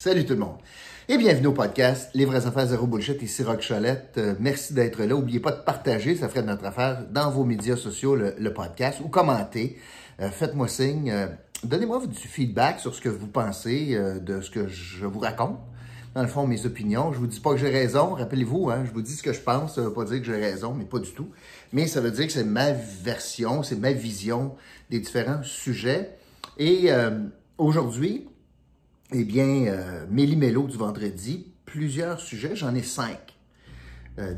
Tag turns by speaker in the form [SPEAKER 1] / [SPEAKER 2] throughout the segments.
[SPEAKER 1] Salut tout le monde et bienvenue au podcast Les vraies affaires zéro bullshit, ici Roch Cholette. Merci d'être là. N'oubliez pas de partager, ça ferait de notre affaire, dans vos médias sociaux le podcast ou commentez. Faites-moi signe. Donnez-moi du feedback sur ce que vous pensez de ce que je vous raconte. Dans le fond, mes opinions. Je vous dis pas que j'ai raison. Rappelez-vous, je vous dis ce que je pense. Ça ne veut pas dire que j'ai raison, mais pas du tout. Mais ça veut dire que c'est ma version, c'est ma vision des différents sujets. Et aujourd'hui, eh bien, méli-mélo du vendredi, plusieurs sujets, j'en ai 5,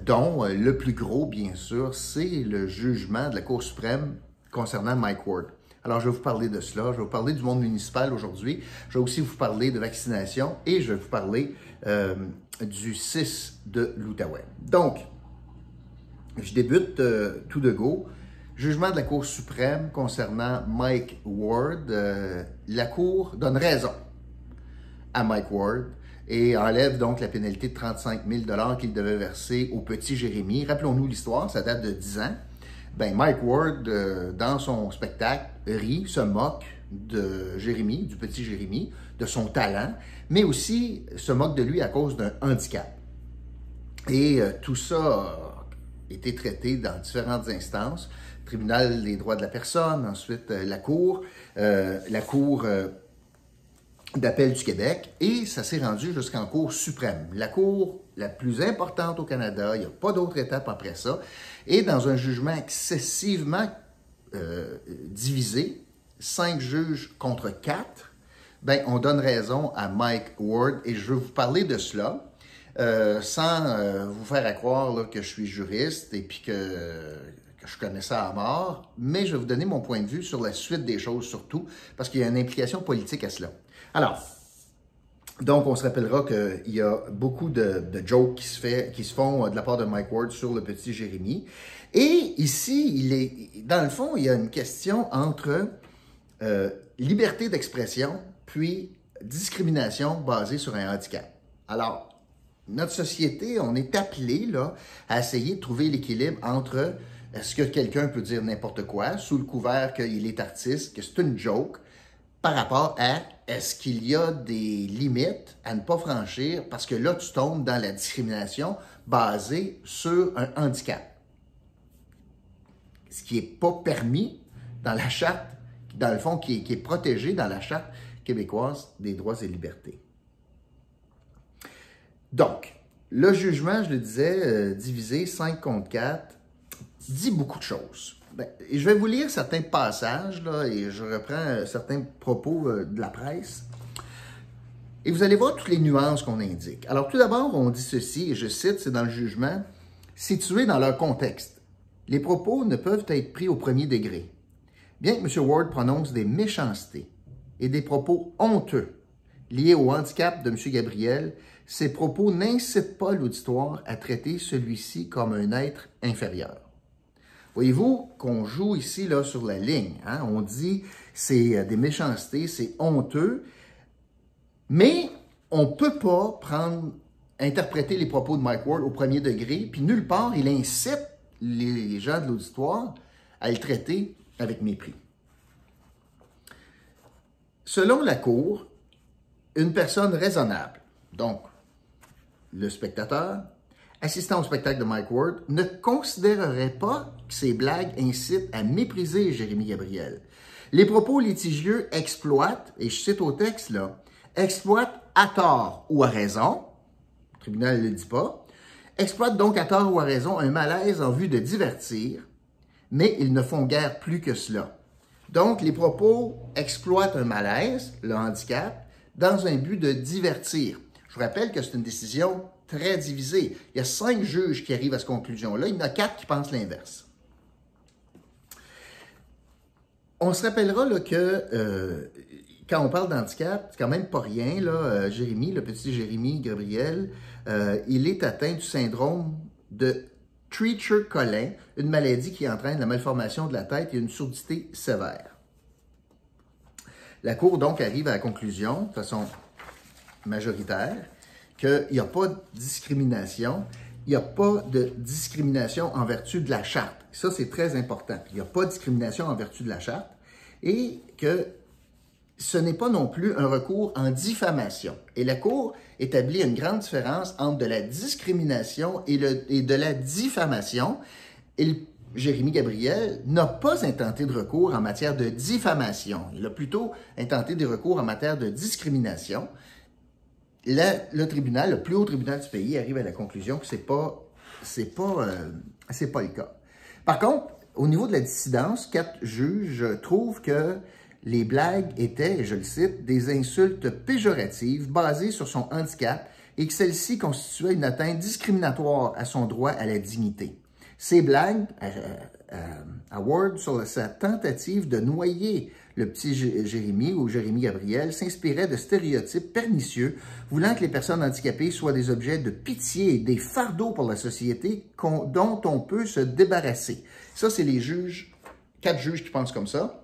[SPEAKER 1] dont le plus gros, bien sûr, c'est le jugement de la Cour suprême concernant Mike Ward. Alors, je vais vous parler de cela, je vais vous parler du monde municipal aujourd'hui, je vais aussi vous parler de vaccination et je vais vous parler du 6 de l'Outaouais. Donc, je débute tout de go. Jugement de la Cour suprême concernant Mike Ward. La Cour donne raison à Mike Ward et enlève donc la pénalité de 35 000 qu'il devait verser au petit Jérémy. Rappelons-nous l'histoire, ça date de 10 ans. Ben, Mike Ward, dans son spectacle, rit, se moque de Jérémy, du petit Jérémy, de son talent, mais aussi se moque de lui à cause d'un handicap. Et tout ça a été traité dans différentes instances. Tribunal des droits de la personne, ensuite la Cour d'appel du Québec, et ça s'est rendu jusqu'en Cour suprême. La Cour la plus importante au Canada, il n'y a pas d'autre étape après ça, et dans un jugement excessivement divisé, 5 juges contre 4, ben, on donne raison à Mike Ward, et je veux vous parler de cela, sans vous faire à croire là, que je suis juriste et puis que je connais ça à mort, mais je vais vous donner mon point de vue sur la suite des choses surtout, parce qu'il y a une implication politique à cela. Alors, donc on se rappellera qu'il y a beaucoup de jokes qui se font de la part de Mike Ward sur le petit Jérémy. Et ici, dans le fond, il y a une question entre liberté d'expression puis discrimination basée sur un handicap. Alors, notre société, on est appelé là, à essayer de trouver l'équilibre entre est-ce que quelqu'un peut dire n'importe quoi sous le couvert qu'il est artiste, que c'est une joke, par rapport à est-ce qu'il y a des limites à ne pas franchir parce que là, tu tombes dans la discrimination basée sur un handicap. Ce qui n'est pas permis dans la charte, dans le fond, qui est protégé dans la charte québécoise des droits et libertés. Donc, le jugement, je le disais, divisé 5 contre 4, dit beaucoup de choses. Ben, et je vais vous lire certains passages, là, et je reprends certains propos de la presse. Et vous allez voir toutes les nuances qu'on indique. Alors, tout d'abord, on dit ceci, et je cite, c'est dans le jugement, « Situés dans leur contexte, les propos ne peuvent être pris au premier degré. Bien que M. Ward prononce des méchancetés et des propos honteux liés au handicap de M. Gabriel, ces propos n'incitent pas l'auditoire à traiter celui-ci comme un être inférieur. » Voyez-vous qu'on joue ici là, sur la ligne. On dit c'est des méchancetés, c'est honteux, mais on ne peut pas interpréter les propos de Mike Ward au premier degré, puis nulle part il incite les gens de l'auditoire à le traiter avec mépris. Selon la Cour, une personne raisonnable, donc le spectateur, assistant au spectacle de Mike Ward, ne considérerait pas que ces blagues incitent à mépriser Jérémy Gabriel. Les propos litigieux exploitent, et je cite au texte là, exploitent à tort ou à raison, le tribunal ne le dit pas, exploitent donc à tort ou à raison un malaise en vue de divertir, mais ils ne font guère plus que cela. Donc, les propos exploitent un malaise, le handicap, dans un but de divertir. Je vous rappelle que c'est une décision très divisée. Il y a 5 juges qui arrivent à cette conclusion-là. Il y en a 4 qui pensent l'inverse. On se rappellera là, que quand on parle d'handicap, c'est quand même pas rien. Là, Jérémy, le petit Jérémy Gabriel, il est atteint du syndrome de Treacher-Collin, une maladie qui entraîne la malformation de la tête et une surdité sévère. La Cour donc arrive à la conclusion, de façon majoritaire, qu'il n'y a pas de discrimination. Il n'y a pas de discrimination en vertu de la charte. Ça, c'est très important. Il n'y a pas de discrimination en vertu de la charte et que ce n'est pas non plus un recours en diffamation. Et la Cour établit une grande différence entre de la discrimination et de la diffamation. Et Jérémy Gabriel n'a pas intenté de recours en matière de diffamation. Il a plutôt intenté des recours en matière de discrimination. Le tribunal, le plus haut tribunal du pays, arrive à la conclusion que c'est pas le cas. Par contre, au niveau de la dissidence, 4 juges trouvent que les blagues étaient, et je le cite, des insultes péjoratives basées sur son handicap et que celles-ci constituaient une atteinte discriminatoire à son droit à la dignité. Ces blagues, à Ward, sur sa tentative de noyer le petit Jérémy ou Jérémy Gabriel, s'inspirait de stéréotypes pernicieux, voulant que les personnes handicapées soient des objets de pitié, des fardeaux pour la société dont on peut se débarrasser. Ça, c'est les juges, 4 juges qui pensent comme ça.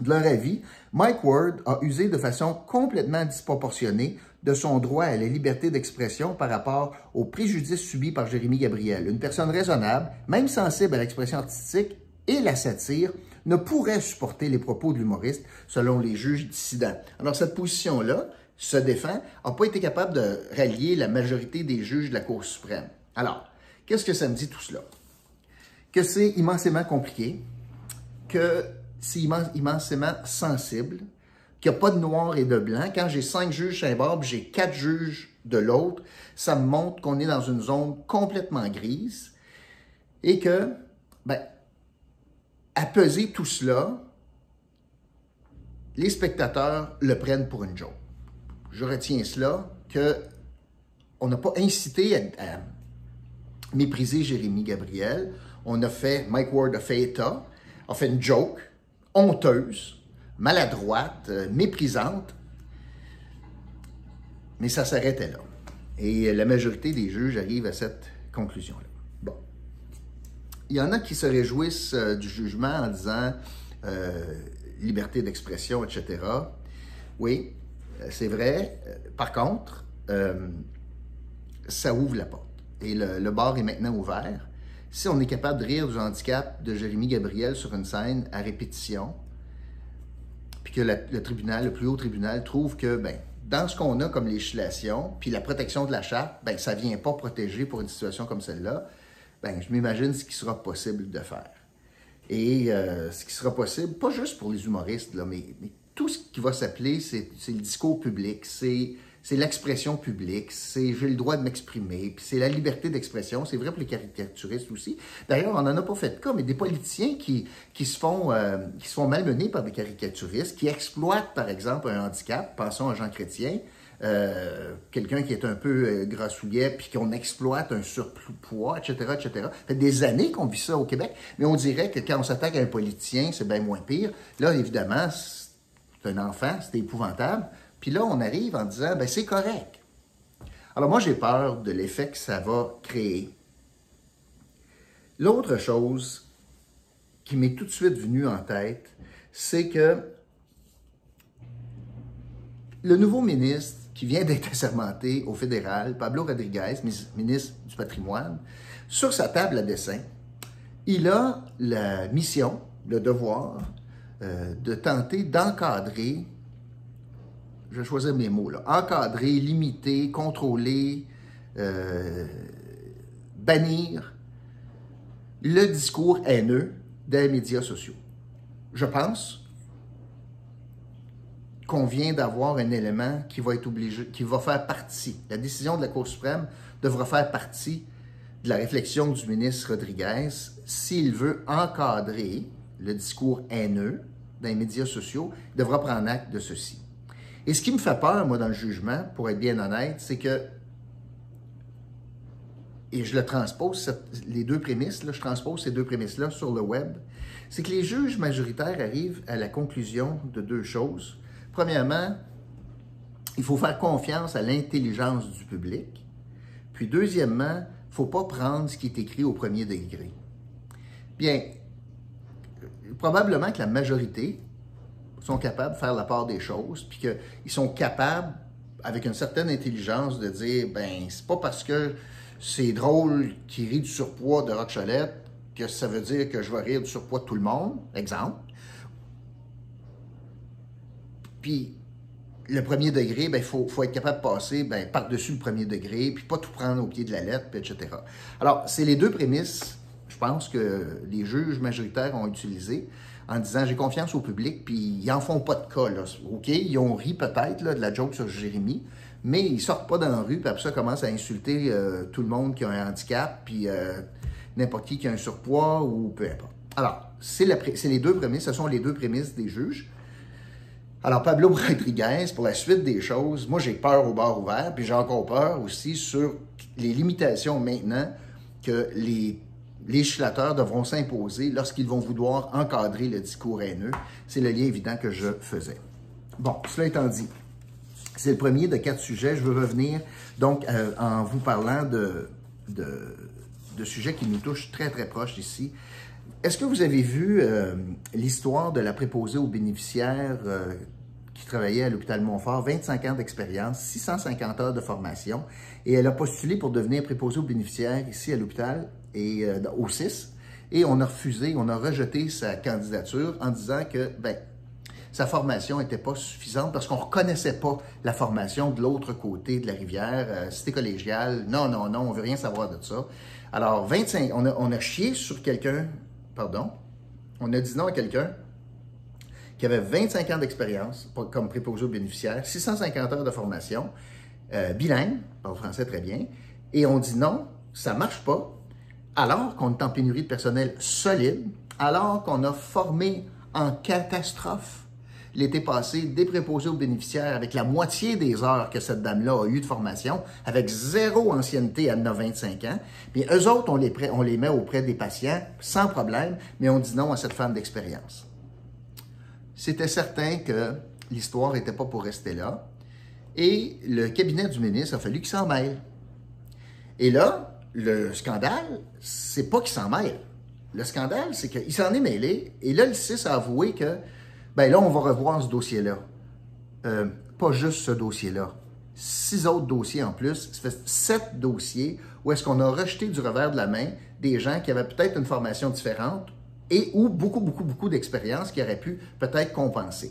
[SPEAKER 1] De leur avis, Mike Ward a usé de façon complètement disproportionnée de son droit à la liberté d'expression par rapport aux préjudices subis par Jérémy Gabriel. Une personne raisonnable, même sensible à l'expression artistique et la satire, ne pourrait supporter les propos de l'humoriste, selon les juges dissidents. Alors, cette position-là se défend, n'a pas été capable de rallier la majorité des juges de la Cour suprême. Alors, qu'est-ce que ça me dit tout cela? Que c'est immensément compliqué, que c'est immensément sensible, qu'il n'y a pas de noir et de blanc. Quand j'ai 5 juges sur un bord, j'ai 4 juges de l'autre, ça me montre qu'on est dans une zone complètement grise et que, à peser tout cela, les spectateurs le prennent pour une joke. Je retiens cela, qu'on n'a pas incité à mépriser Jérémy Gabriel. Mike Ward a fait état, a fait une joke honteuse, maladroite, méprisante, mais ça s'arrêtait là. Et la majorité des juges arrivent à cette conclusion-là. Bon. Il y en a qui se réjouissent du jugement en disant liberté d'expression, etc. Oui, c'est vrai. Par contre, ça ouvre la porte. Et le bar est maintenant ouvert. Si on est capable de rire du handicap de Jérémy Gabriel sur une scène à répétition, puis que le tribunal, le plus haut tribunal, trouve que, dans ce qu'on a comme législation, puis la protection de la charte, ça ne vient pas protéger pour une situation comme celle-là, je m'imagine ce qui sera possible de faire. Et ce qui sera possible, pas juste pour les humoristes, là, mais tout ce qui va s'appeler, c'est le discours public, c'est l'expression publique, c'est j'ai le droit de m'exprimer, puis c'est la liberté d'expression, c'est vrai pour les caricaturistes aussi. D'ailleurs, on n'en a pas fait de cas, mais des politiciens qui se font malmener par des caricaturistes, qui exploitent, par exemple, un handicap, pensons à Jean Chrétien, quelqu'un qui est un peu grassouillet, puis qu'on exploite un surpoids, etc., etc. Ça fait des années qu'on vit ça au Québec, mais on dirait que quand on s'attaque à un politicien, c'est bien moins pire. Là, évidemment, c'est un enfant, c'est épouvantable. Puis là, on arrive en disant, c'est correct. Alors moi, j'ai peur de l'effet que ça va créer. L'autre chose qui m'est tout de suite venue en tête, c'est que le nouveau ministre qui vient d'être assermenté au fédéral, Pablo Rodriguez, ministre du Patrimoine, sur sa table à dessin, il a la mission, le devoir, de tenter d'encadrer, je vais choisir mes mots, là, encadrer, limiter, contrôler, bannir le discours haineux des médias sociaux. Je pense qu'on vient d'avoir un élément qui va être obligé, qui va faire partie. La décision de la Cour suprême devra faire partie de la réflexion du ministre Rodriguez s'il veut encadrer le discours haineux dans les médias sociaux, il devra prendre acte de ceci. Et ce qui me fait peur, moi, dans le jugement, pour être bien honnête, c'est que, et je le transpose, les deux prémices, là, je transpose ces deux prémices-là sur le web, c'est que les juges majoritaires arrivent à la conclusion de 2 choses. Premièrement, il faut faire confiance à l'intelligence du public. Puis deuxièmement, il ne faut pas prendre ce qui est écrit au premier degré. Bien, probablement que la majorité sont capables de faire la part des choses, puis qu'ils sont capables, avec une certaine intelligence, de dire, c'est pas parce que c'est drôle qu'il rit du surpoids de Roch Cholette que ça veut dire que je vais rire du surpoids de tout le monde, exemple. Puis le premier degré, ben, faut être capable de passer par-dessus le premier degré, puis pas tout prendre au pied de la lettre, puis etc. Alors, c'est les deux prémices, je pense, que les juges majoritaires ont utilisées en disant « j'ai confiance au public », puis ils n'en font pas de cas, là. OK, ils ont ri peut-être là, de la joke sur Jérémy, mais ils sortent pas dans la rue, puis après ça, commencent à insulter tout le monde qui a un handicap, puis n'importe qui a un surpoids, ou peu importe. Alors, c'est les deux prémices, ce sont les deux prémices des juges. Alors, Pablo Rodriguez, pour la suite des choses, moi, j'ai peur au bar ouvert, puis j'ai encore peur aussi sur les limitations maintenant que les législateurs devront s'imposer lorsqu'ils vont vouloir encadrer le discours haineux. C'est le lien évident que je faisais. Bon, cela étant dit, c'est le premier de 4 sujets. Je veux revenir donc en vous parlant de sujets qui nous touchent très, très proches ici. Est-ce que vous avez vu l'histoire de la préposée aux bénéficiaires qui travaillait à l'hôpital Montfort, 25 ans d'expérience, 650 heures de formation, et elle a postulé pour devenir préposée aux bénéficiaires ici à l'hôpital et au CIS, et on a refusé, on a rejeté sa candidature en disant que sa formation n'était pas suffisante parce qu'on ne reconnaissait pas la formation de l'autre côté de la rivière, cité collégiale. Non, non, non, on ne veut rien savoir de ça. Alors, 25, on a chié sur quelqu'un, on a dit non à quelqu'un qui avait 25 ans d'expérience comme préposé aux bénéficiaires, 650 heures de formation, bilingue, parle français très bien, et on dit non, ça ne marche pas, alors qu'on est en pénurie de personnel solide, alors qu'on a formé en catastrophe l'été passé des préposés aux bénéficiaires avec la moitié des heures que cette dame-là a eu de formation, avec 0 ancienneté à 25 ans. Puis eux autres, on les met auprès des patients sans problème, mais on dit non à cette femme d'expérience. C'était certain que l'histoire n'était pas pour rester là. Et le cabinet du ministre a fallu qu'il s'en mêle. Et là, le scandale, c'est pas qu'il s'en mêle. Le scandale, c'est qu'il s'en est mêlé. Et là, le CIS a avoué que là, on va revoir ce dossier-là. Pas juste ce dossier-là. 6 autres dossiers en plus. Ça fait 7 dossiers où est-ce qu'on a rejeté du revers de la main des gens qui avaient peut-être une formation différente et ou beaucoup d'expérience qui auraient pu peut-être compenser.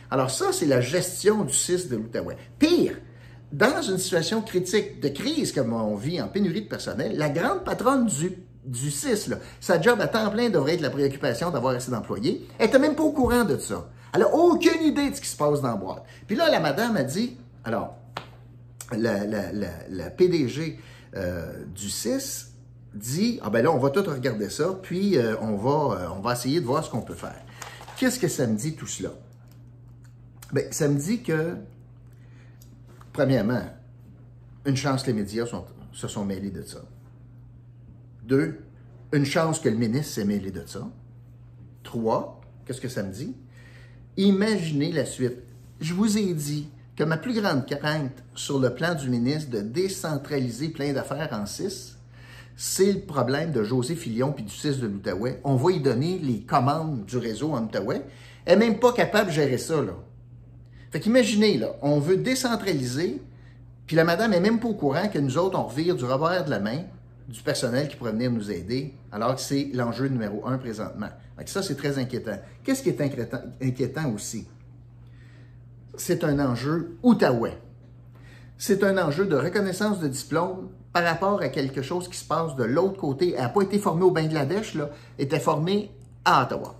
[SPEAKER 1] Alors ça, c'est la gestion du CIS de l'Outaouais. Pire, dans une situation critique de crise comme on vit en pénurie de personnel, la grande patronne du CIS, là, sa job à temps plein devrait être la préoccupation d'avoir assez d'employés. Elle n'était même pas au courant de ça. Elle n'a aucune idée de ce qui se passe dans la boîte. Puis là, la madame a dit, alors, la PDG du CIS dit, ah ben là, on va tout regarder ça, puis on va essayer de voir ce qu'on peut faire. Qu'est-ce que ça me dit tout cela? Bien, ça me dit que, premièrement, une chance que les médias se sont mêlés de ça. 2, une chance que le ministre s'est mêlé de ça. 3, qu'est-ce que ça me dit? Imaginez la suite. Je vous ai dit que ma plus grande crainte sur le plan du ministre de décentraliser plein d'affaires en 6, c'est le problème de José Filion puis du CIS de l'Outaouais. On va y donner les commandes du réseau en Outaouais. Elle n'est même pas capable de gérer ça, là. Fait qu'imaginez, là, on veut décentraliser, puis la madame n'est même pas au courant que nous autres, on revire du revers de la main du personnel qui pourrait venir nous aider, alors que c'est l'enjeu numéro 1 présentement. Donc ça, c'est très inquiétant. Qu'est-ce qui est inquiétant aussi? C'est un enjeu outaouais. C'est un enjeu de reconnaissance de diplôme par rapport à quelque chose qui se passe de l'autre côté. Elle n'a pas été formée au Bangladesh, là, elle était formée à Ottawa.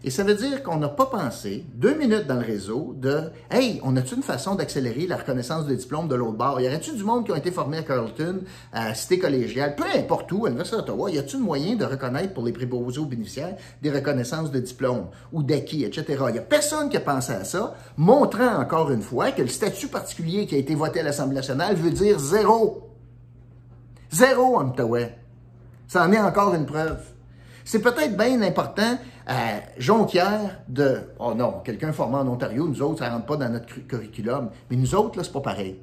[SPEAKER 1] Et ça veut dire qu'on n'a pas pensé 2 minutes dans le réseau de « Hey, on a-tu une façon d'accélérer la reconnaissance de diplôme de l'autre bord? Y aurait-tu du monde qui ont été formés à Carleton, à Cité collégiale, peu importe où, à l'Université d'Ottawa, y a-tu un moyen de reconnaître pour les préposés aux bénéficiaires des reconnaissances de diplôme ou d'acquis, etc. » Il n'y a personne qui a pensé à ça, montrant encore une fois que le statut particulier qui a été voté à l'Assemblée nationale veut dire 0. 0 en Outaouais. Ça en est encore une preuve. C'est peut-être bien important à Jonquière de « Oh non, quelqu'un formé en Ontario, nous autres, ça ne rentre pas dans notre curriculum. » Mais nous autres, là, c'est pas pareil.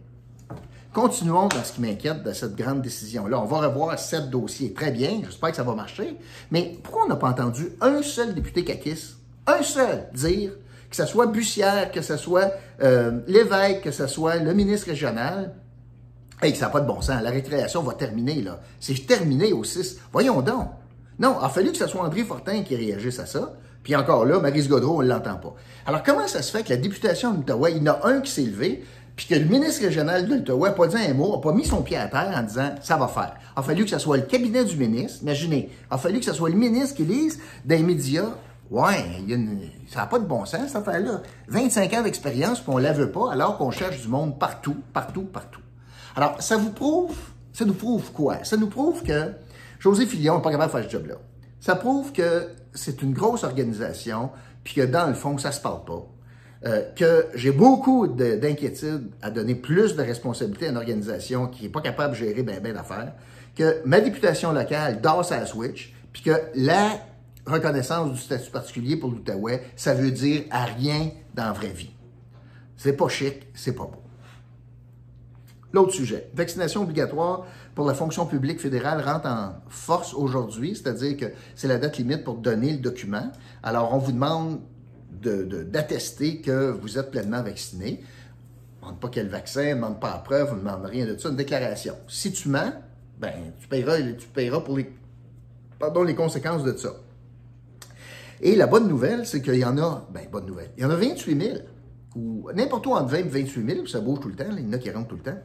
[SPEAKER 1] Continuons dans ce qui m'inquiète de cette grande décision-là. On va revoir 7 dossiers. Très bien, j'espère que ça va marcher. Mais pourquoi on n'a pas entendu un seul député caquiste, un seul, dire que ce soit Bussière, que ce soit l'évêque, que ce soit le ministre régional, hey, ça n'a pas de bon sens. La récréation va terminer, là. C'est terminé au 6. Voyons donc. Non, il a fallu que ce soit André Fortin qui réagisse à ça. Puis encore là, Maryse Gaudreau, on ne l'entend pas. Alors, comment ça se fait que la députation de l'Outaouais, il y en a un qui s'est levé, puis que le ministre régional de l'Outaouais n'a pas dit un mot, n'a pas mis son pied à terre en disant « ça va faire ». Il a fallu que ce soit le cabinet du ministre, imaginez, il a fallu que ce soit le ministre qui lise dans les médias « ouais, ça n'a pas de bon sens cette affaire-là. 25 ans d'expérience, puis on ne la veut pas, alors qu'on cherche du monde partout, partout, partout ». Alors, ça nous prouve quoi? Ça nous prouve que José Fillon n'est pas capable de faire ce job-là. Ça prouve que c'est une grosse organisation, puis que dans le fond, ça se parle pas. Que j'ai beaucoup d'inquiétudes à donner plus de responsabilités à une organisation qui n'est pas capable de gérer ben d'affaires, que ma députation locale dort sa switch, puis que la reconnaissance du statut particulier pour l'Outaouais, ça veut dire à rien dans la vraie vie. C'est pas chic, c'est pas beau. L'autre sujet, vaccination obligatoire pour la fonction publique fédérale rentre en force aujourd'hui, c'est-à-dire que c'est la date limite pour donner le document. Alors, on vous demande d'attester que vous êtes pleinement vacciné. On ne demande pas quel vaccin, on ne demande pas la preuve, on ne demande rien de ça, une déclaration. Si tu mens, ben, tu paieras pour les conséquences de ça. Et la bonne nouvelle, c'est qu'il y en a, il y en a 28 000, ou n'importe où entre 20 et 28 000, puis ça bouge tout le temps, là, il y en a qui rentrent tout le temps,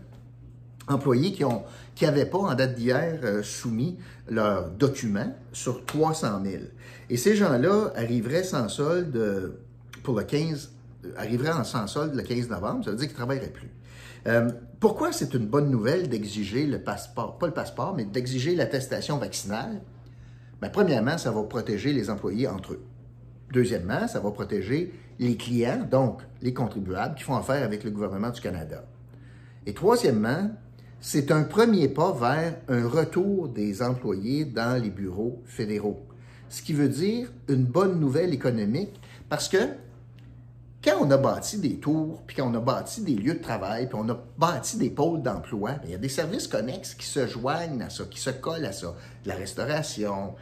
[SPEAKER 1] employés qui n'avaient pas, en date d'hier, soumis leurs documents sur 300 000. Et ces gens-là arriveraient sans solde sans solde le 15 novembre, ça veut dire qu'ils ne travailleraient plus. Pourquoi c'est une bonne nouvelle d'exiger le passeport, pas le passeport, mais d'exiger l'attestation vaccinale? Bien, premièrement, ça va protéger les employés entre eux. Deuxièmement, ça va protéger les clients, donc les contribuables qui font affaire avec le gouvernement du Canada. Et troisièmement, c'est un premier pas vers un retour des employés dans les bureaux fédéraux. Ce qui veut dire une bonne nouvelle économique, parce que quand on a bâti des tours, puis quand on a bâti des lieux de travail, puis on a bâti des pôles d'emploi, il y a des services connexes qui se joignent à ça, qui se collent à ça. De la restauration,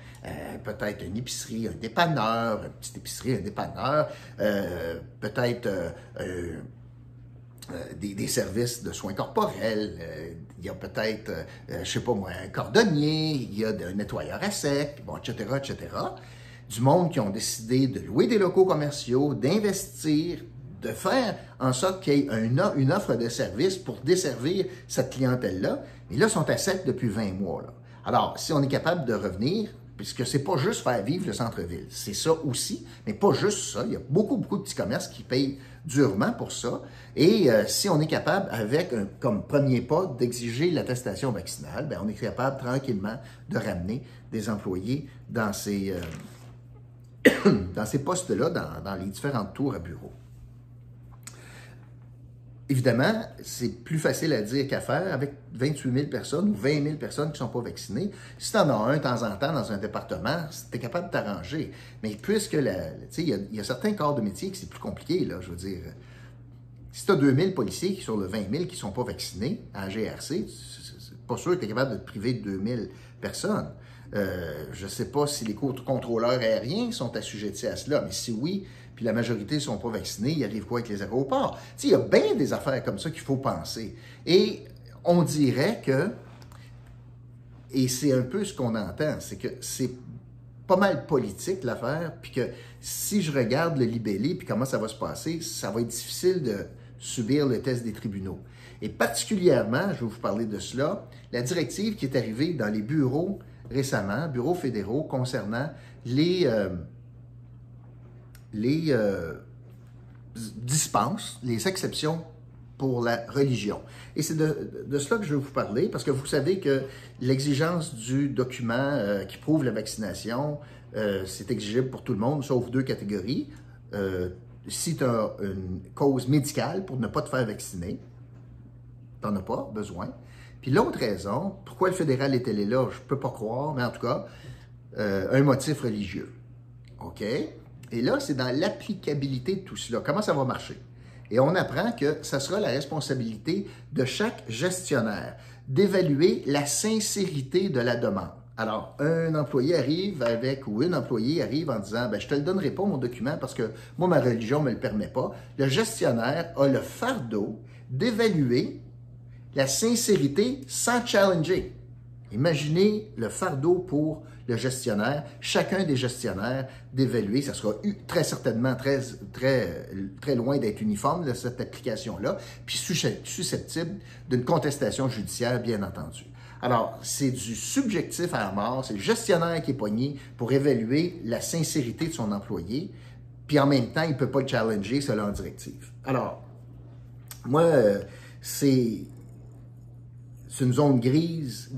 [SPEAKER 1] peut-être une épicerie, un dépanneur, une petite épicerie, un dépanneur, peut-être des services de soins corporels, il y a peut-être, je sais pas moi, un cordonnier, il y a un nettoyeur à sec, bon, etc., etc. Du monde qui ont décidé de louer des locaux commerciaux, d'investir, de faire en sorte qu'il y ait une offre de services pour desservir cette clientèle-là. Et là, ils sont à sec depuis 20 mois. Là. Alors, si on est capable de revenir, puisque c'est pas juste faire vivre le centre-ville, c'est ça aussi, mais pas juste ça. Il y a beaucoup de petits commerces qui payent durement pour ça. Et si on est capable, comme premier pas, d'exiger l'attestation vaccinale, bien, on est capable tranquillement de ramener des employés dans ces postes-là, dans les différentes tours à bureau. Évidemment, c'est plus facile à dire qu'à faire avec 28 000 personnes ou 20 000 personnes qui ne sont pas vaccinées. Si tu en as un de temps en temps dans un département, tu es capable de t'arranger. Mais puisque, il y a certains corps de métier que c'est plus compliqué, là, je veux dire. Si tu as 2 000 policiers sur le 20 000 qui ne sont pas vaccinés en GRC, c'est pas sûr que tu es capable de te priver de 2 000 personnes. Je ne sais pas si les contrôleurs aériens sont assujettis à cela, mais si oui, puis la majorité ne sont pas vaccinés, il arrive quoi avec les aéroports? Il y a bien des affaires comme ça qu'il faut penser. Et on dirait que, et c'est un peu ce qu'on entend, c'est que c'est pas mal politique l'affaire, puis que si je regarde le libellé, puis comment ça va se passer, ça va être difficile de subir le test des tribunaux. Et particulièrement, je vais vous parler de cela, la directive qui est arrivée dans les bureaux récemment, bureaux fédéraux, concernant les dispenses, les exceptions pour la religion. Et c'est de cela que je vais vous parler, parce que vous savez que l'exigence du document qui prouve la vaccination, c'est exigible pour tout le monde, sauf 2 catégories. Si tu as une cause médicale pour ne pas te faire vacciner, tu n'en as pas besoin. Puis l'autre raison, pourquoi le fédéral est allé là, je ne peux pas croire, mais en tout cas, un motif religieux. OK? Et là, c'est dans l'applicabilité de tout cela. Comment ça va marcher? Et on apprend que ça sera la responsabilité de chaque gestionnaire d'évaluer la sincérité de la demande. Alors, un employé arrive ou une employée arrive en disant « je ne te le donnerai pas, mon document, parce que moi, ma religion ne me le permet pas ». Le gestionnaire a le fardeau d'évaluer la sincérité sans challenger. Imaginez le fardeau pour le gestionnaire, chacun des gestionnaires d'évaluer, ça sera très certainement très loin d'être uniforme, là, cette application-là, puis susceptible d'une contestation judiciaire, bien entendu. Alors, c'est du subjectif à la mort, c'est le gestionnaire qui est pogné pour évaluer la sincérité de son employé, puis en même temps, il ne peut pas le challenger selon la directive. Alors, moi, c'est une zone grise,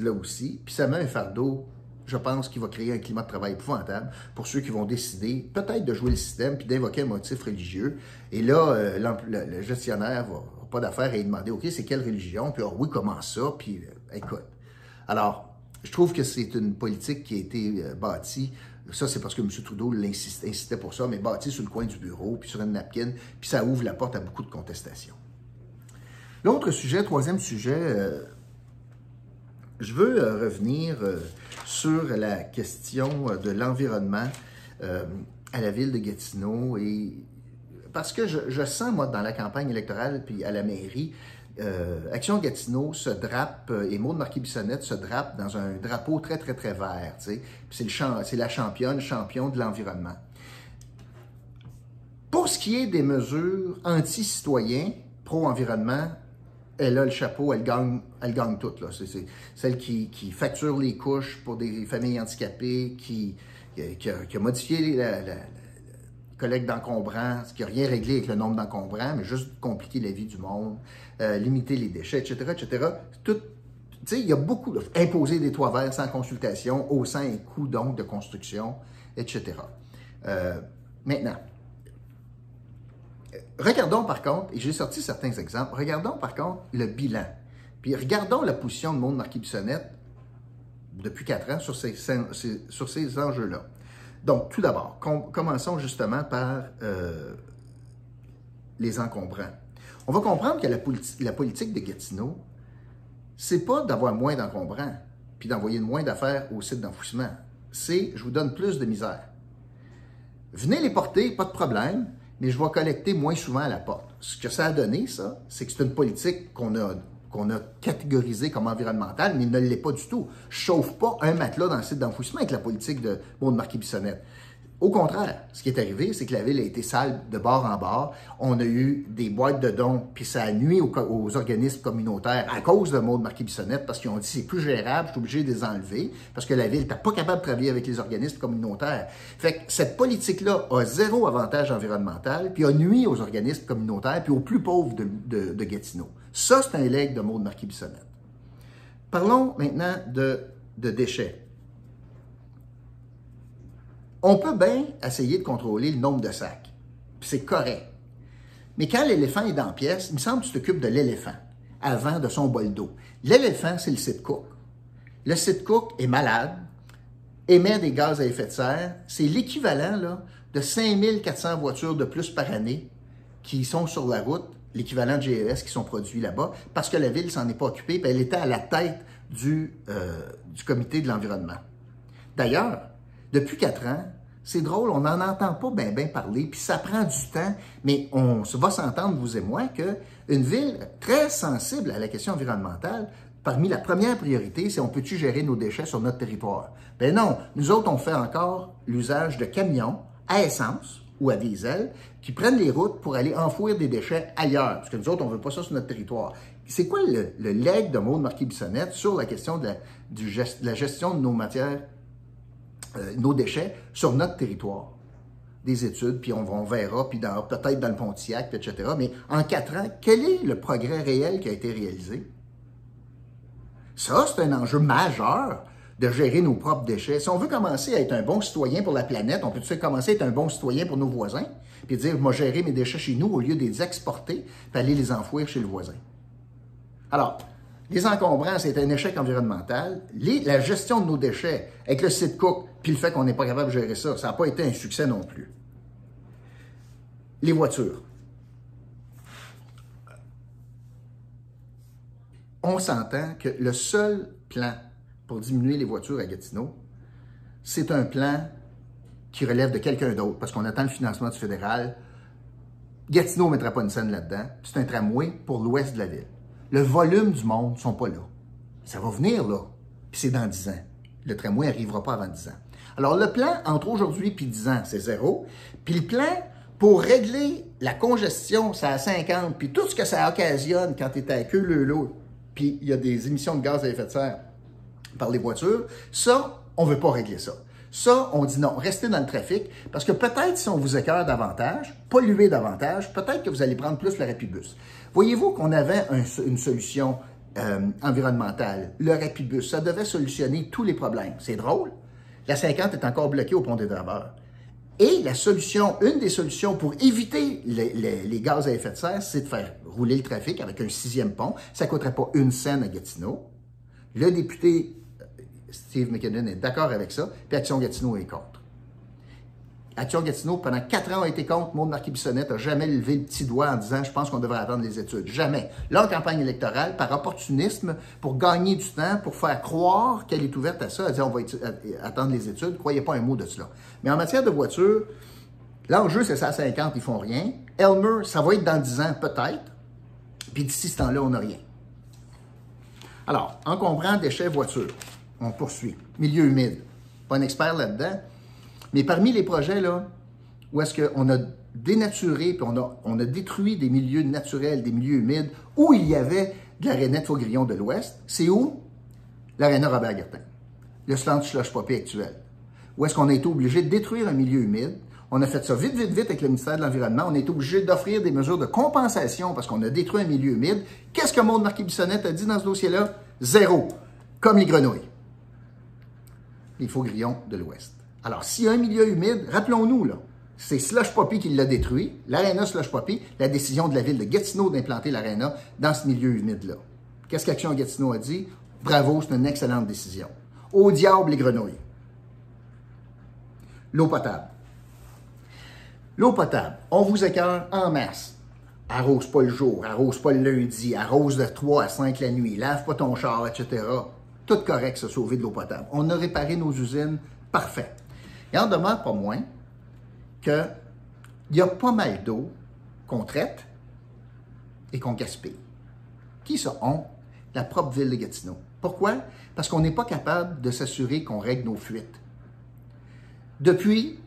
[SPEAKER 1] là aussi, puis ça met un fardeau, je pense, qui va créer un climat de travail épouvantable pour ceux qui vont décider peut-être de jouer le système puis d'invoquer un motif religieux. Et là, le gestionnaire va pas d'affaire à lui demander, OK, c'est quelle religion? Puis, oui, comment ça? Puis, écoute. Alors, je trouve que c'est une politique qui a été bâtie. Ça, c'est parce que M. Trudeau insistait pour ça, mais bâtie sur le coin du bureau, puis sur une napkin, puis ça ouvre la porte à beaucoup de contestations. L'autre sujet, troisième sujet, je veux revenir sur la question de l'environnement à la ville de Gatineau et parce que je sens, moi, dans la campagne électorale puis à la mairie, Action Gatineau se drape, et Maude Marquis-Bissonnette se drape dans un drapeau très vert, tu sais. Puis c'est la champion de l'environnement. Pour ce qui est des mesures anti-citoyens, pro-environnement, elle a le chapeau, elle gagne toutes. C'est celle qui facture les couches pour des familles handicapées, qui a modifié la collecte d'encombrants, qui n'a rien réglé avec le nombre d'encombrants, mais juste compliquer la vie du monde, limiter les déchets, etc. Tout, tu sais, il y a beaucoup, imposer des toits verts sans consultation, haussant un coût donc de construction, etc. Maintenant, regardons par contre, et j'ai sorti certains exemples, regardons par contre le bilan. Puis regardons la position de Maude Marquis-Bissonnette depuis 4 ans sur ces enjeux-là. Donc, tout d'abord, commençons justement par les encombrants. On va comprendre que la politique de Gatineau, c'est pas d'avoir moins d'encombrants puis d'envoyer moins d'affaires au site d'enfouissement. C'est, je vous donne plus de misère. Venez les porter, pas de problème, mais je vais collecter moins souvent à la porte. Ce que ça a donné, ça, c'est que c'est une politique qu'on a catégorisée comme environnementale, mais il ne l'est pas du tout. Je ne chauffe pas un matelas dans le site d'enfouissement avec la politique de Maude Marquis-Bissonnette. Au contraire, ce qui est arrivé, c'est que la ville a été sale de bord en bord. On a eu des boîtes de dons, puis ça a nuit aux organismes communautaires à cause de Maude Marquis-Bissonnette, parce qu'ils ont dit c'est plus gérable, je suis obligé de les enlever, parce que la ville n'était pas capable de travailler avec les organismes communautaires. Fait que cette politique-là a zéro avantage environnemental, puis a nuit aux organismes communautaires, puis aux plus pauvres de Gatineau. Ça, c'est un legs de Maude Marquis-Bissonnette. Parlons maintenant de déchets. On peut bien essayer de contrôler le nombre de sacs, puis c'est correct. Mais quand l'éléphant est dans la pièce, il me semble que tu t'occupes de l'éléphant avant de son bol d'eau. L'éléphant, c'est le site Cook. Le site Cook est malade, émet des gaz à effet de serre. C'est l'équivalent là, de 5400 voitures de plus par année qui sont sur la route, l'équivalent de GES qui sont produits là-bas, parce que la ville ne s'en est pas occupée, puis elle était à la tête du comité de l'environnement. D'ailleurs, depuis 4 ans, c'est drôle, on n'en entend pas bien parler, puis ça prend du temps, mais on va s'entendre, vous et moi, qu'une ville très sensible à la question environnementale, parmi la première priorité, c'est on peut-tu gérer nos déchets sur notre territoire? Ben non, nous autres, on fait encore l'usage de camions à essence ou à diesel qui prennent les routes pour aller enfouir des déchets ailleurs, parce que nous autres, on ne veut pas ça sur notre territoire. C'est quoi le legs de Maude Marquis-Bissonnette sur la question de la gestion de nos matières, nos déchets sur notre territoire? Des études, puis on verra, puis peut-être dans le Pontiac, etc. Mais en 4 ans, quel est le progrès réel qui a été réalisé? Ça, c'est un enjeu majeur de gérer nos propres déchets. Si on veut commencer à être un bon citoyen pour la planète, on peut commencer à être un bon citoyen pour nos voisins, puis dire, moi, gérer mes déchets chez nous au lieu de les exporter, puis aller les enfouir chez le voisin. Alors, les encombrants, c'est un échec environnemental. La gestion de nos déchets, avec le site Cook, puis le fait qu'on n'est pas capable de gérer ça, ça n'a pas été un succès non plus. Les voitures. On s'entend que le seul plan pour diminuer les voitures à Gatineau, c'est un plan qui relève de quelqu'un d'autre, parce qu'on attend le financement du fédéral. Gatineau ne mettra pas une scène là-dedans. C'est un tramway pour l'ouest de la ville. Le volume du monde ne sont pas là. Ça va venir, là. Puis c'est dans 10 ans. Le tramway n'arrivera pas avant 10 ans. Alors, le plan entre aujourd'hui puis 10 ans, c'est 0. Puis le plan pour régler la congestion, c'est à 50, puis tout ce que ça occasionne quand tu es à queue leu-leu, puis il y a des émissions de gaz à effet de serre par les voitures, ça, on ne veut pas régler ça. Ça, on dit non, restez dans le trafic, parce que peut-être si on vous écœure davantage, polluer davantage, peut-être que vous allez prendre plus le Rapidbus. Voyez-vous qu'on avait une solution environnementale, le Rapidbus, ça devait solutionner tous les problèmes. C'est drôle, la 50 est encore bloquée au pont des Draveurs. Et la solution, une des solutions pour éviter les gaz à effet de serre, c'est de faire rouler le trafic avec un 6e pont. Ça ne coûterait pas une scène à Gatineau. Le député Steve McKinnon est d'accord avec ça, puis Action Gatineau est contre. Action Gatineau, pendant 4 ans, a été contre. Maud Marquis-Bissonnette n'a jamais levé le petit doigt en disant « je pense qu'on devrait attendre les études ». Jamais. Là, en campagne électorale, par opportunisme, pour gagner du temps, pour faire croire qu'elle est ouverte à ça, elle dit « on va attendre les études ». Croyez pas un mot de cela. Mais en matière de voiture, l'enjeu, c'est ça à 50, ils font rien. Elmer, ça va être dans 10 ans, peut-être. Puis d'ici ce temps-là, on n'a rien. Alors, encombrant, déchets, voitures. On poursuit. Milieu humide. Pas un expert là-dedans. Mais parmi les projets, là, où est-ce qu'on a dénaturé, puis on a détruit des milieux naturels, des milieux humides, où il y avait de l'aréna de Faugrillon de l'Ouest, c'est où? L'aréna Robert-Guertin. Le slush poppy actuel. Où est-ce qu'on a été obligé de détruire un milieu humide? On a fait ça vite, vite, vite avec le ministère de l'Environnement. On a été obligé d'offrir des mesures de compensation parce qu'on a détruit un milieu humide. Qu'est-ce que Maud Marquis-Bissonnette a dit dans ce dossier-là? 0. Comme les grenouilles. Les Faugrillons de l'Ouest. Alors, s'il y a un milieu humide, rappelons-nous, là, c'est Slush Poppy qui l'a détruit, l'aréna Slush Poppy, la décision de la ville de Gatineau d'implanter l'aréna dans ce milieu humide-là. Qu'est-ce qu'Action Gatineau a dit? Bravo, c'est une excellente décision. Au diable les grenouilles. L'eau potable. L'eau potable, on vous écœure en masse. Arrose pas le jour, arrose pas le lundi, arrose de 3 à 5 la nuit, lave pas ton char, etc. Tout correct, se sauver de l'eau potable. On a réparé nos usines, parfait. Il en demeure pas moins qu'il y a pas mal d'eau qu'on traite et qu'on gaspille. Qui ça? On? La propre ville de Gatineau. Pourquoi? Parce qu'on n'est pas capable de s'assurer qu'on règle nos fuites. Depuis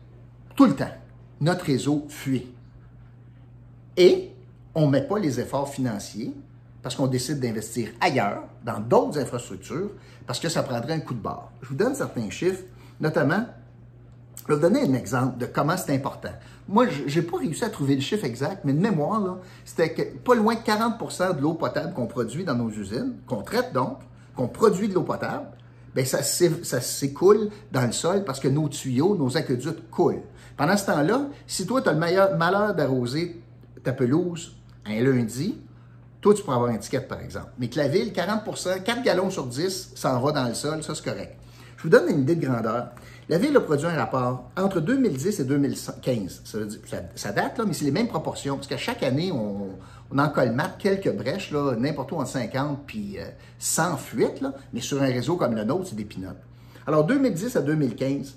[SPEAKER 1] tout le temps, notre réseau fuit. Et on ne met pas les efforts financiers parce qu'on décide d'investir ailleurs, dans d'autres infrastructures, parce que ça prendrait un coup de barre. Je vous donne certains chiffres, notamment, je vais vous donner un exemple de comment c'est important. Moi, je n'ai pas réussi à trouver le chiffre exact, mais de mémoire, là, c'était que pas loin de 40% de l'eau potable qu'on produit dans nos usines, qu'on traite donc, qu'on produit de l'eau potable, bien, ça s'écoule dans le sol parce que nos tuyaux, nos aqueducs coulent. Pendant ce temps-là, si toi, tu as le malheur d'arroser ta pelouse un lundi, toi, tu pourras avoir une étiquette, par exemple. Mais que la ville, 40%, 4 gallons sur 10 s'en va dans le sol, ça, c'est correct. Je vous donne une idée de grandeur. La Ville a produit un rapport entre 2010 et 2015. Ça veut dire, ça date, là, mais c'est les mêmes proportions. Parce qu'à chaque année, on en colmate quelques brèches, là, n'importe où entre 50 puis 100 fuites, là, mais sur un réseau comme le nôtre, c'est des pinottes. Alors, 2010 à 2015,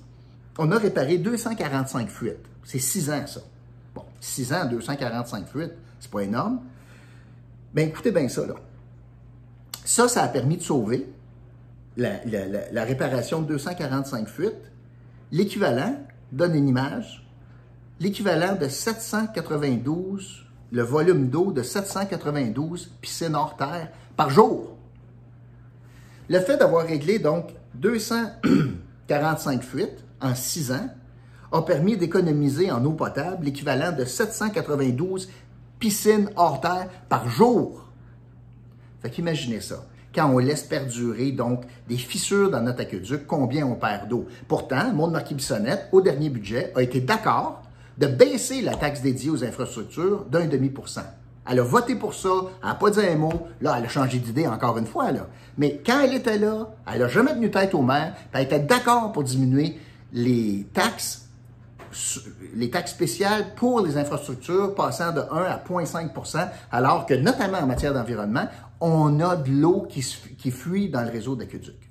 [SPEAKER 1] on a réparé 245 fuites. C'est 6 ans, ça. Bon, 6 ans, 245 fuites, c'est pas énorme. Bien, écoutez bien ça, là. Ça a permis de sauver la réparation de 245 fuites. L'équivalent, donne une image, l'équivalent de 792, le volume d'eau de 792 piscines hors terre par jour. Le fait d'avoir réglé donc 245 fuites en 6 ans a permis d'économiser en eau potable l'équivalent de 792 piscines hors terre par jour. Fait qu'imaginez ça. Quand on laisse perdurer donc des fissures dans notre aqueduc, combien on perd d'eau. Pourtant, Maud Marquis-Bissonnette, au dernier budget, a été d'accord de baisser la taxe dédiée aux infrastructures d'0,5%. Elle a voté pour ça, elle n'a pas dit un mot. Là, elle a changé d'idée encore une fois. Là. Mais quand elle était là, elle n'a jamais tenu tête au maire, puis elle était d'accord pour diminuer les taxes spéciales pour les infrastructures, passant de 1 à 0,5%, alors que, notamment en matière d'environnement, on a de l'eau qui fuit dans le réseau d'aqueduc.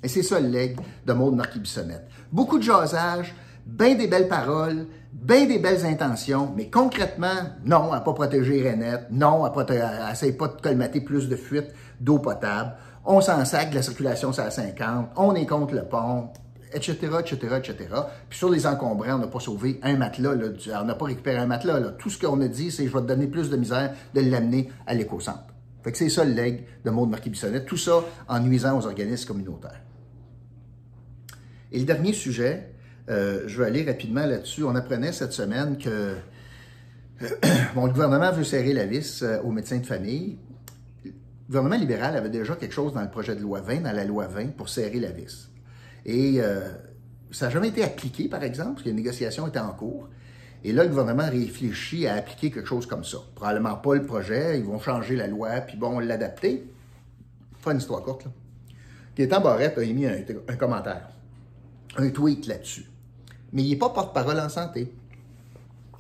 [SPEAKER 1] Et c'est ça le legs de Maud Marquis-Bissonnette. Beaucoup de jasage, bien des belles paroles, bien des belles intentions, mais concrètement, non, elle n'a pas protégé Renette, non, elle n'essaye pas de colmater plus de fuites d'eau potable, on s'en sac de la circulation, c'est à 50, on est contre le pont, etc., etc., etc. Puis sur les encombrants, on n'a pas sauvé un matelas, là, on n'a pas récupéré un matelas. Là. Tout ce qu'on a dit, c'est « je vais te donner plus de misère de l'amener à l'éco-centre ». Fait que c'est ça le leg de Maude Marquis-Bissonnette, tout ça en nuisant aux organismes communautaires. Et le dernier sujet, je vais aller rapidement là-dessus. On apprenait cette semaine que le gouvernement veut serrer la vis aux médecins de famille. Le gouvernement libéral avait déjà quelque chose dans le projet de loi 20, dans la loi 20, pour serrer la vis. Et ça n'a jamais été appliqué, par exemple, parce que les négociations étaient en cours. Et là, le gouvernement réfléchit à appliquer quelque chose comme ça. Probablement pas le projet, ils vont changer la loi, puis bon, l'adapter. Faire une histoire courte, là. Gaétan Barrette a émis un commentaire, un tweet là-dessus. Mais il n'est pas porte-parole en santé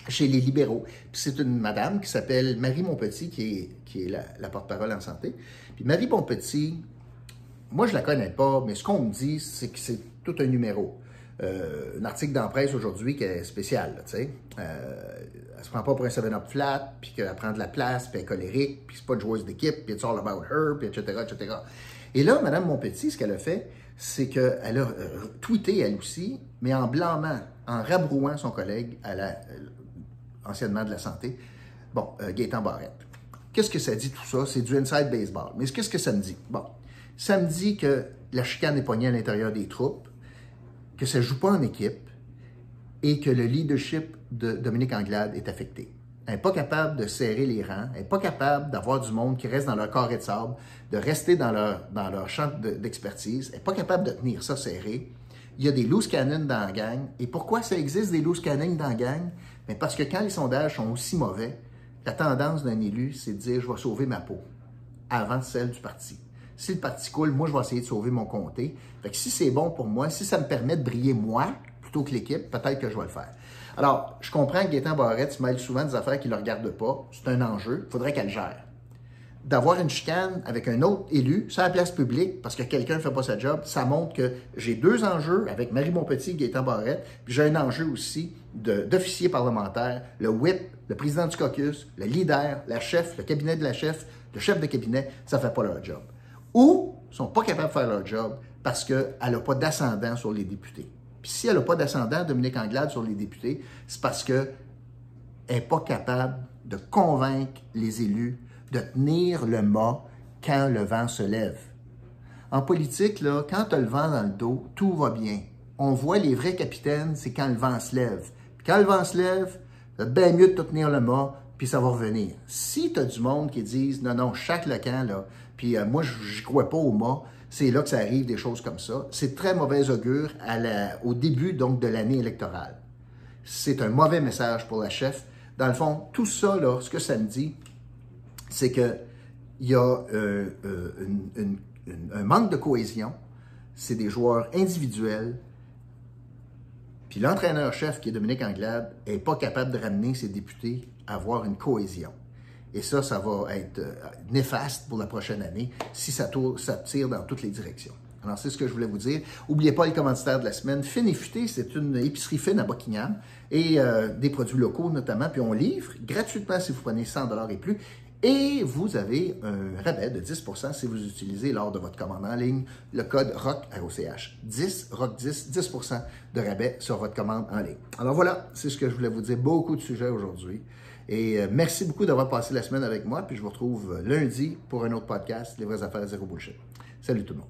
[SPEAKER 1] chez les libéraux. Puis c'est une madame qui s'appelle Marie Montpetit qui est la porte-parole en santé. Puis Marie Montpetit, moi je la connais pas, mais ce qu'on me dit, c'est que c'est tout un numéro. Un article dans la presse aujourd'hui qui est spécial, tu sais. Elle se prend pas pour un 7-up flat, puis qu'elle prend de la place, puis elle est colérique, puis c'est pas une joueuse d'équipe, puis it's all about her, puis etc., etc. Et là, Mme Montpetit, ce qu'elle a fait, c'est qu'elle a tweeté, elle aussi, mais en blâmant, en rabrouant son collègue anciennement de la santé, Gaétan Barrette. Qu'est-ce que ça dit tout ça? C'est du inside baseball. Mais qu'est-ce que ça me dit? Bon, ça me dit que la chicane est poignée à l'intérieur des troupes, que ça ne joue pas en équipe et que le leadership de Dominique Anglade est affecté. Elle n'est pas capable de serrer les rangs, elle n'est pas capable d'avoir du monde qui reste dans leur carré de sable, de rester dans leur champ d'expertise, elle n'est pas capable de tenir ça serré. Il y a des loose cannons dans la gang. Et pourquoi ça existe des loose cannons dans la gang? Bien parce que quand les sondages sont aussi mauvais, la tendance d'un élu, c'est de dire « je vais sauver ma peau » avant celle du parti. Si le parti coule, moi, je vais essayer de sauver mon comté. Fait que si c'est bon pour moi, si ça me permet de briller moi, plutôt que l'équipe, peut-être que je vais le faire. Alors, je comprends que Gaétan Barrette se mêle souvent des affaires qui ne le regardent pas. C'est un enjeu. Il faudrait qu'elle gère. D'avoir une chicane avec un autre élu sur la place publique parce que quelqu'un ne fait pas sa job, ça montre que j'ai deux enjeux avec Marie Montpetit et Gaétan Barrette, puis j'ai un enjeu aussi d'officier parlementaire, le whip, le président du caucus, le leader, la chef, le cabinet de la chef, le chef de cabinet, ça ne fait pas leur job. Ou ne sont pas capables de faire leur job parce qu'elle n'a pas d'ascendant sur les députés. Puis si elle n'a pas d'ascendant, Dominique Anglade, sur les députés, c'est parce qu'elle n'est pas capable de convaincre les élus de tenir le mât quand le vent se lève. En politique, là, quand tu as le vent dans le dos, tout va bien. On voit les vrais capitaines, c'est quand le vent se lève. Puis quand le vent se lève, c'est bien mieux de te tenir le mât, puis ça va revenir. Si tu as du monde qui disent « Non, chaque le camp, là, puis moi, je n'y crois pas au mât », c'est là que ça arrive, des choses comme ça. C'est très mauvais augure au début donc de l'année électorale. C'est un mauvais message pour la chef. Dans le fond, tout ça, là, ce que ça me dit, c'est qu'il y a un manque de cohésion. C'est des joueurs individuels. Puis l'entraîneur-chef, qui est Dominique Anglade, n'est pas capable de ramener ses députés à avoir une cohésion. Et ça va être néfaste pour la prochaine année si ça tire dans toutes les directions. Alors, c'est ce que je voulais vous dire. N'oubliez pas les commanditaires de la semaine. Fin et Futé, c'est une épicerie fine à Buckingham et des produits locaux notamment. Puis on livre gratuitement si vous prenez 100$ et plus. Et vous avez un rabais de 10% si vous utilisez lors de votre commande en ligne le code ROCK, ROCH, 10, ROCK10, 10% de rabais sur votre commande en ligne. Alors voilà, c'est ce que je voulais vous dire. Beaucoup de sujets aujourd'hui. Et merci beaucoup d'avoir passé la semaine avec moi. Puis je vous retrouve lundi pour un autre podcast, Les vraies affaires zéro bullshit. Salut tout le monde.